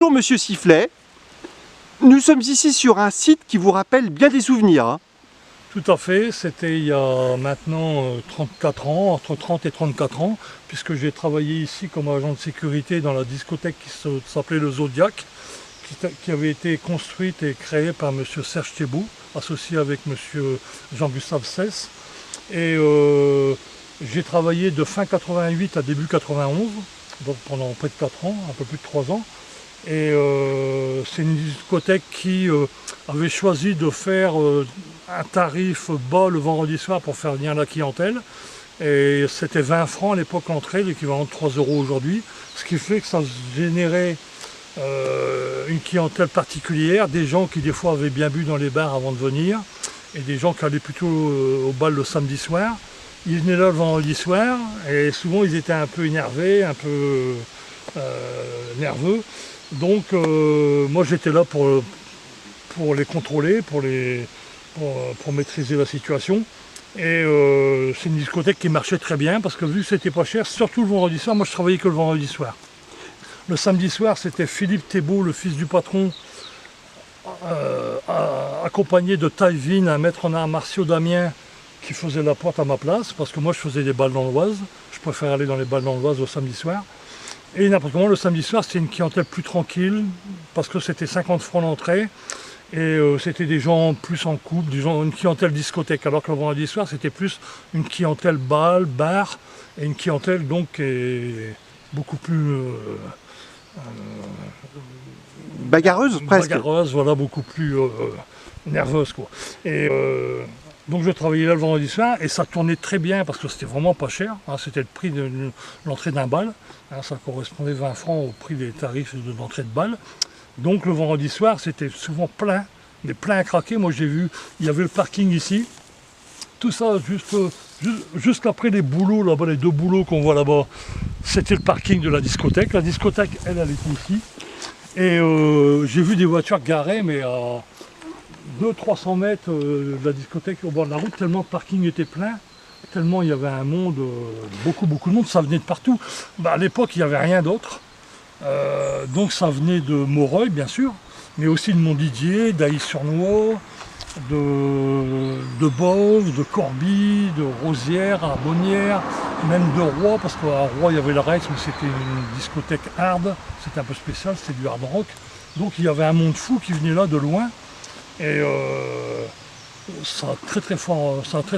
Bonjour Monsieur Sifflet, nous sommes ici sur un site qui vous rappelle bien des souvenirs. Hein. Tout à fait, c'était il y a maintenant 34 ans, entre 30 et 34 ans, puisque j'ai travaillé ici comme agent de sécurité dans la discothèque qui s'appelait le Zodiac, qui avait été construite et créée par M. Serge Thébault, associé avec M. Jean-Gustave Cesse. Et j'ai travaillé de fin 88 à début 91, donc pendant près de 4 ans, un peu plus de 3 ans. Et c'est une discothèque qui avait choisi de faire un tarif bas le vendredi soir pour faire venir la clientèle. Et c'était 20 francs à l'époque l'entrée, l'équivalent de 3 € aujourd'hui. Ce qui fait que ça générait une clientèle particulière, des gens qui des fois avaient bien bu dans les bars avant de venir, et des gens qui allaient plutôt au bal le samedi soir. Ils venaient là le vendredi soir, et souvent ils étaient un peu énervés, un peu nerveux. Donc moi j'étais là pour les contrôler, pour maîtriser la situation. Et c'est une discothèque qui marchait très bien parce que vu que c'était pas cher, surtout le vendredi soir, moi je travaillais que le vendredi soir. Le samedi soir c'était Philippe Thébault, le fils du patron, accompagné de Taïvin, un maître en arts martiaux d'Amiens, qui faisait la porte à ma place parce que moi je faisais des balles dans l'Oise. Je préfère aller dans les balles dans l'Oise le samedi soir. Et n'importe comment, le samedi soir, c'était une clientèle plus tranquille, parce que c'était 50 francs l'entrée, et c'était des gens plus en couple, une clientèle discothèque, alors que le vendredi soir, c'était plus une clientèle bal, bar, et une clientèle donc est beaucoup plus... bagarreuse presque. Bagarreuse, voilà, beaucoup plus nerveuse, quoi. Et donc je travaillais là le vendredi soir et ça tournait très bien parce que c'était vraiment pas cher, hein, c'était le prix de l'entrée d'un bal, hein, ça correspondait 20 francs au prix des tarifs de l'entrée de bal. Donc le vendredi soir c'était souvent plein, mais plein à craquer. Moi j'ai vu, il y avait le parking ici, tout ça jusqu'après les boulots là-bas, les 2 boulots qu'on voit là-bas, c'était le parking de la discothèque. La discothèque elle était ici et j'ai vu des voitures garées mais à 200-300 mètres de la discothèque au bord de la route, tellement le parking était plein, tellement il y avait un monde, beaucoup de monde, ça venait de partout. À l'époque il n'y avait rien d'autre, donc ça venait de Moreuil bien sûr, mais aussi de Montdidier, d'Ailly-sur-Noix, de Beauve, de Corbie, de Rosières, à Bonnières, même de Roy, parce qu'à Roy il y avait le Rex, mais c'était une discothèque hard, c'était un peu spécial, c'était du hard rock. Donc il y avait un monde fou qui venait là de loin. Et ça a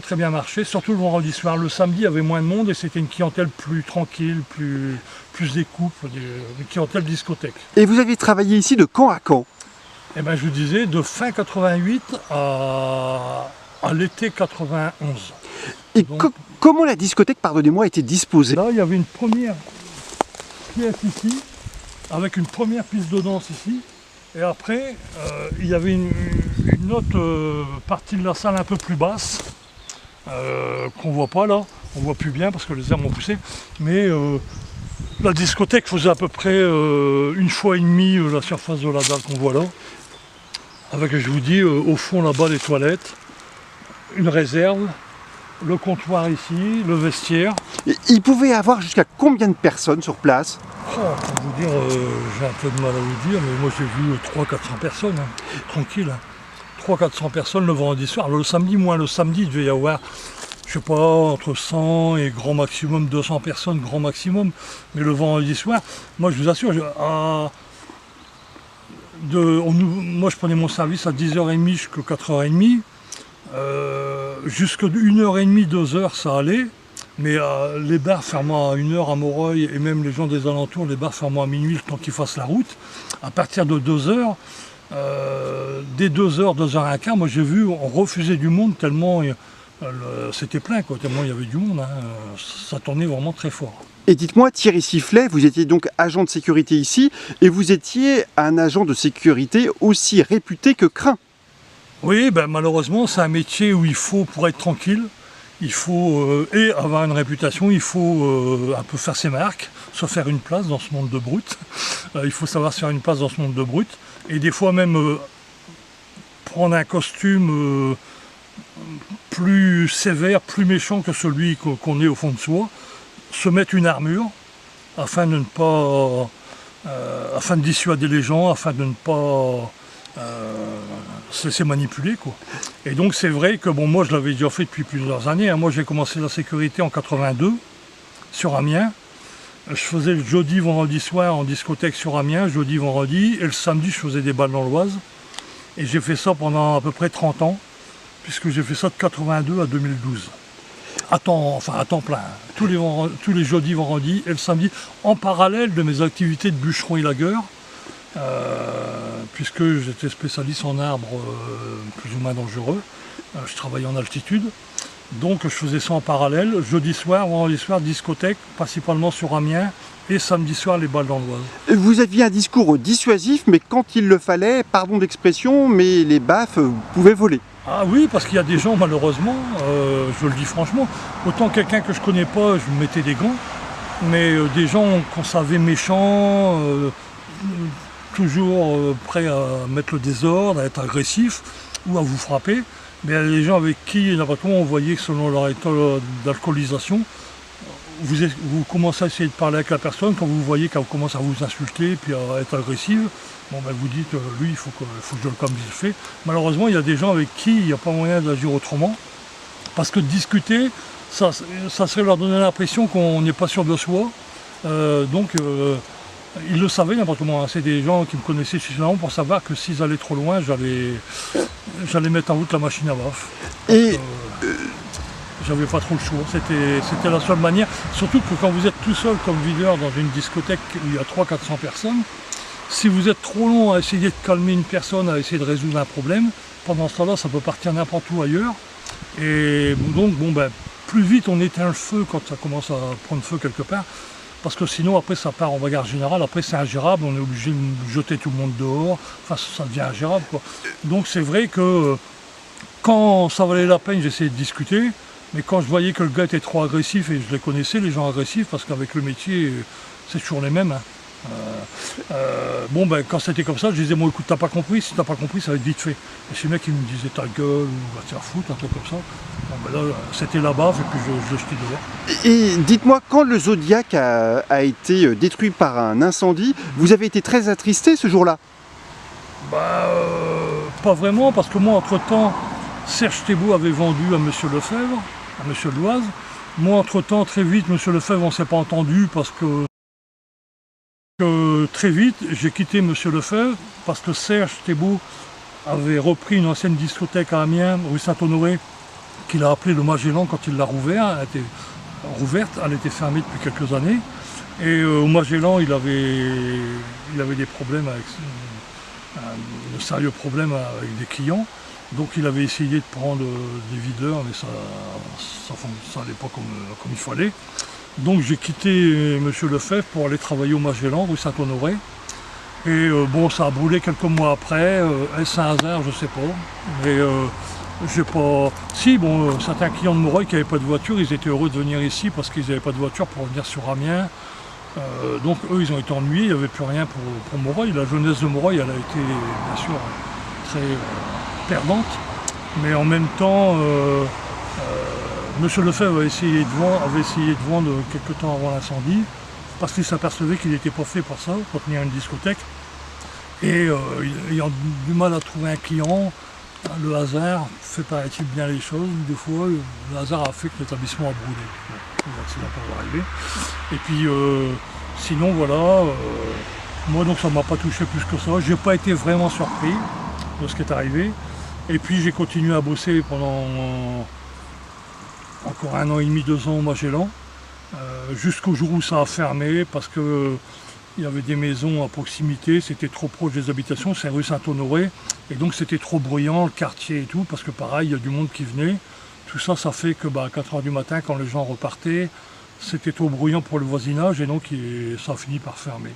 très bien marché, surtout le vendredi soir. Le samedi, il y avait moins de monde et c'était une clientèle plus tranquille, plus des couples, une clientèle discothèque. Et vous avez travaillé ici de quand à quand? Eh bien, je vous disais, de fin 88 à l'été 91. Et donc, comment la discothèque, pardonnez-moi, était disposée? Là, il y avait une première pièce ici, avec une première piste de danse ici. Et après, il y avait une autre partie de la salle un peu plus basse, qu'on ne voit pas là, on ne voit plus bien parce que les herbes ont poussé, mais la discothèque faisait à peu près 1,5 fois la surface de la dalle qu'on voit là, avec, je vous dis, au fond là-bas les toilettes, une réserve, le comptoir ici, le vestiaire. Et il pouvait y avoir jusqu'à combien de personnes sur place? Pour vous dire, j'ai un peu de mal à vous dire, mais moi j'ai vu 300-400 personnes, hein, tranquille. Hein. 300-400 personnes le vendredi soir. Alors, le samedi, moins le samedi, il devait y avoir, je sais pas, entre 100 et grand maximum 200 personnes, grand maximum. Mais le vendredi soir, moi je vous assure, moi je prenais mon service à 10h30 jusqu'à 4h30. Jusqu'à 1h30, 2h ça allait. Mais les bars fermant à 1h à Moreuil et même les gens des alentours, les bars fermant à minuit le temps qu'ils fassent la route, à partir de 2h, dès 2h, 2h15, moi j'ai vu, on refusait du monde tellement c'était plein, quoi, tellement il y avait du monde, hein, ça tournait vraiment très fort. Et dites-moi, Thierry Sifflet, vous étiez donc agent de sécurité ici et vous étiez un agent de sécurité aussi réputé que craint. Oui, ben, malheureusement c'est un métier où il faut, pour être tranquille, il faut et avoir une réputation, il faut un peu faire ses marques, se faire une place dans ce monde de brutes. Il faut savoir se faire une place dans ce monde de brutes. Et des fois même prendre un costume plus sévère, plus méchant que celui qu'on est au fond de soi. Se mettre une armure afin de ne pas afin de dissuader les gens, afin de ne pas se laisser manipuler, quoi. Et donc c'est vrai que bon, moi je l'avais déjà fait depuis plusieurs années, hein. Moi j'ai commencé la sécurité en 82 sur Amiens. Je faisais le jeudi, vendredi soir en discothèque sur Amiens, jeudi, vendredi, et le samedi je faisais des balles dans l'Oise. Et j'ai fait ça pendant à peu près 30 ans, puisque j'ai fait ça de 82 à 2012. À temps plein, tous les jeudis, vendredis et le samedi, en parallèle de mes activités de bûcheron et lagueur, puisque j'étais spécialiste en arbres plus ou moins dangereux. Je travaillais en altitude, donc je faisais ça en parallèle, jeudi soir, vendredi soir, discothèque, principalement sur Amiens, et samedi soir, les balles dans l'Oise. Vous aviez un discours dissuasif, mais quand il le fallait, pardon d'expression, mais les baffes pouvaient voler. Ah oui, parce qu'il y a des gens, malheureusement, je le dis franchement, autant quelqu'un que je connais pas, je me mettais des gants, mais des gens qu'on savait méchants, toujours prêts à mettre le désordre, à être agressifs ou à vous frapper, mais il y a des gens avec qui, n'importe comment, on voyait que selon leur état d'alcoolisation, vous commencez à essayer de parler avec la personne, quand vous voyez qu'elle commence à vous insulter puis à être agressive, bon ben vous dites, lui il faut que je le calme vite fait. Malheureusement il y a des gens avec qui il n'y a pas moyen d'agir autrement, parce que discuter, ça serait leur donner l'impression qu'on n'est pas sûr de soi, ils le savaient n'importe comment, hein. C'est des gens qui me connaissaient suffisamment pour savoir que s'ils allaient trop loin, j'allais mettre en route la machine à baffe. Et j'avais pas trop le choix, c'était la seule manière, surtout que quand vous êtes tout seul comme videur dans une discothèque où il y a 300-400 personnes, si vous êtes trop long à essayer de calmer une personne, à essayer de résoudre un problème, pendant ce temps-là ça peut partir n'importe où ailleurs, et donc bon ben plus vite on éteint le feu quand ça commence à prendre feu quelque part, parce que sinon après ça part en bagarre générale, après c'est ingérable, on est obligé de jeter tout le monde dehors, enfin ça devient ingérable quoi. Donc c'est vrai que quand ça valait la peine j'essayais de discuter, mais quand je voyais que le gars était trop agressif, et je les connaissais les gens agressifs, parce qu'avec le métier c'est toujours les mêmes, hein. Bon ben quand c'était comme ça, je disais bon écoute t'as pas compris, si t'as pas compris ça va être vite fait. Et si le mec il me disait ta gueule ou va te faire foutre, un truc comme ça, bon ben là c'était la baffe et puis je le jetais dehors. Et dites-moi, quand le Zodiac a été détruit par un incendie, vous avez été très attristé ce jour-là? Pas vraiment, parce que moi entre temps Serge Thébault avait vendu à Monsieur Lefebvre, à Monsieur Loise. Moi entre temps très vite Monsieur Lefebvre on s'est pas entendu, parce que très vite j'ai quitté Monsieur Lefebvre parce que Serge Thébault avait repris une ancienne discothèque à Amiens, rue Saint-Honoré, qu'il a appelée le Magellan quand il l'a rouvert. Elle était rouverte, elle était fermée depuis quelques années, et au Magellan il avait des problèmes de sérieux problèmes avec des clients, donc il avait essayé de prendre des videurs, mais ça n'allait pas comme il fallait. Donc j'ai quitté Monsieur Lefebvre pour aller travailler au Magellan, rue Saint-Honoré. Et bon, ça a brûlé quelques mois après. Est-ce un hasard? Je sais pas. Mais j'ai pas. Si, bon, certains clients de Moreuil qui n'avaient pas de voiture, ils étaient heureux de venir ici parce qu'ils n'avaient pas de voiture pour venir sur Amiens. Donc eux, ils ont été ennuyés, il n'y avait plus rien pour Moreuil. La jeunesse de Moreuil, elle a été bien sûr très perdante. Mais en même temps, Monsieur Lefebvre avait essayé de vendre quelques temps avant l'incendie, parce qu'il s'apercevait qu'il n'était pas fait pour ça, pour tenir une discothèque. Et ayant du mal à trouver un client, le hasard fait paraît-il bien les choses. Des fois, le hasard a fait que l'établissement a brûlé. Bon, l'accident peut arriver. Et puis, sinon, voilà, moi donc ça ne m'a pas touché plus que ça. Je n'ai pas été vraiment surpris de ce qui est arrivé. Et puis j'ai continué à bosser pendant encore 1 an et demi, 2 ans au Magellan, jusqu'au jour où ça a fermé, parce que il y avait des maisons à proximité, c'était trop proche des habitations, c'est rue Saint-Honoré, et donc c'était trop bruyant, le quartier et tout, parce que pareil, il y a du monde qui venait. Tout ça, ça fait que à 4 h du matin, quand les gens repartaient, c'était trop bruyant pour le voisinage, et donc ça a fini par fermer.